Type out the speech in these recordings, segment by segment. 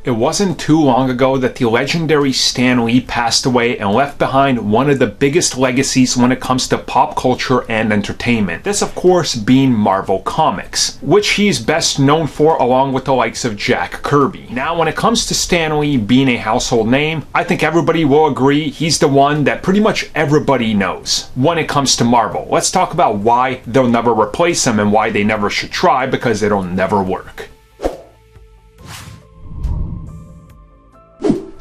It wasn't too long ago that the legendary Stan Lee passed away and left behind one of the biggest legacies when it comes to pop culture and entertainment. This, of course, being Marvel Comics, which he's best known for along with the likes of Jack Kirby. Now, when it comes to Stan Lee being a household name, I think everybody will agree he's the one that pretty much everybody knows when it comes to Marvel. Let's talk about why they'll never replace him and why they never should try, because it'll never work.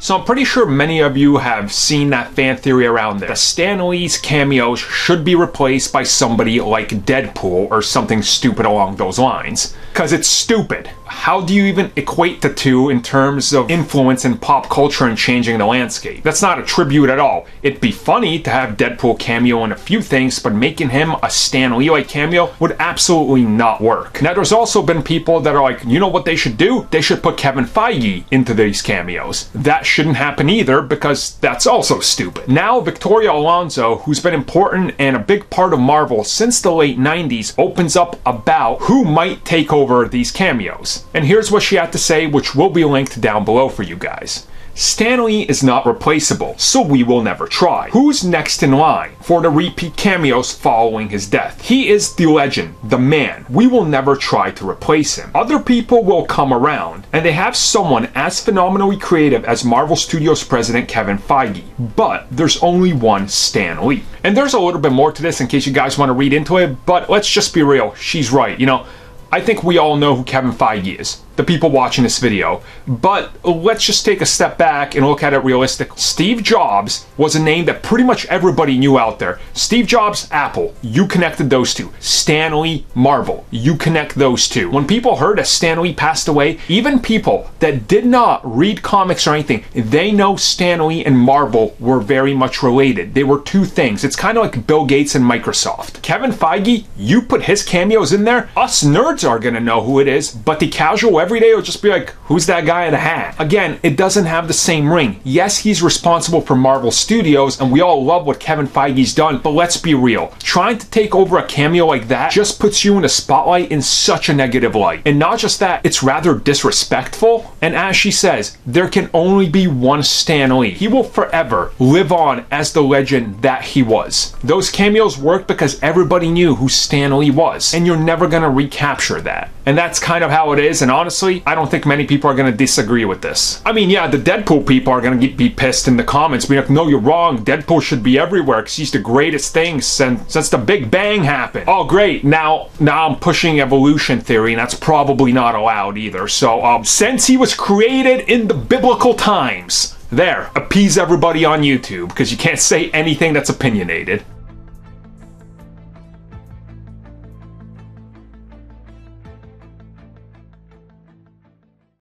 So I'm pretty sure many of you have seen that fan theory around this. Stan Lee's cameos should be replaced by somebody like Deadpool or something stupid along those lines. Because it's stupid. How do you even equate the two in terms of influence in pop culture and changing the landscape? That's not a tribute at all. It'd be funny to have Deadpool cameo in a few things, but making him a Stan Lee-like cameo would absolutely not work. Now, there's also been people that are like, you know what they should do? They should put Kevin Feige into these cameos. That shouldn't happen either, because that's also stupid. Now, Victoria Alonso, who's been important and a big part of Marvel since the late 90s, opens up about who might take over these cameos. And here's what she had to say, which will be linked down below for you guys. Stan Lee is not replaceable, so we will never try. Who's next in line for the repeat cameos following his death? He is the legend, the man. We will never try to replace him. Other people will come around, and they have someone as phenomenally creative as Marvel Studios president Kevin Feige. But there's only one Stan Lee. And there's a little bit more to this in case you guys want to read into it, but let's just be real, she's right. You know, I think we all know who Kevin Feige is, the people watching this video, but let's just take a step back and look at it realistically. Steve Jobs was a name that pretty much everybody knew out there. Steve Jobs, Apple, you connected those two. Stan Lee, Marvel, you connect those two. When people heard that Stan Lee passed away, even people that did not read comics or anything, they know Stan Lee and Marvel were very much related. They were two things. It's kind of like Bill Gates and Microsoft. Kevin Feige, you put his cameos in there, us nerds are gonna know who it is, but the casual everyday will just be like, who's that guy in a hat? Again, it doesn't have the same ring. Yes, he's responsible for Marvel Studios, and we all love what Kevin Feige's done, but let's be real. Trying to take over a cameo like that just puts you in the spotlight in such a negative light. And not just that, it's rather disrespectful. And as she says, there can only be one Stan Lee. He will forever live on as the legend that he was. Those cameos worked because everybody knew who Stan Lee was, and you're never gonna recapture that. And that's kind of how it is, and honestly, I don't think many people are going to disagree with this. I mean, yeah, the Deadpool people are going to be pissed in the comments, being like, no, you're wrong, Deadpool should be everywhere because he's the greatest thing since the Big Bang happened. Oh, great, now I'm pushing evolution theory, and that's probably not allowed either. So, since he was created in the biblical times, there, appease everybody on YouTube, because you can't say anything that's opinionated.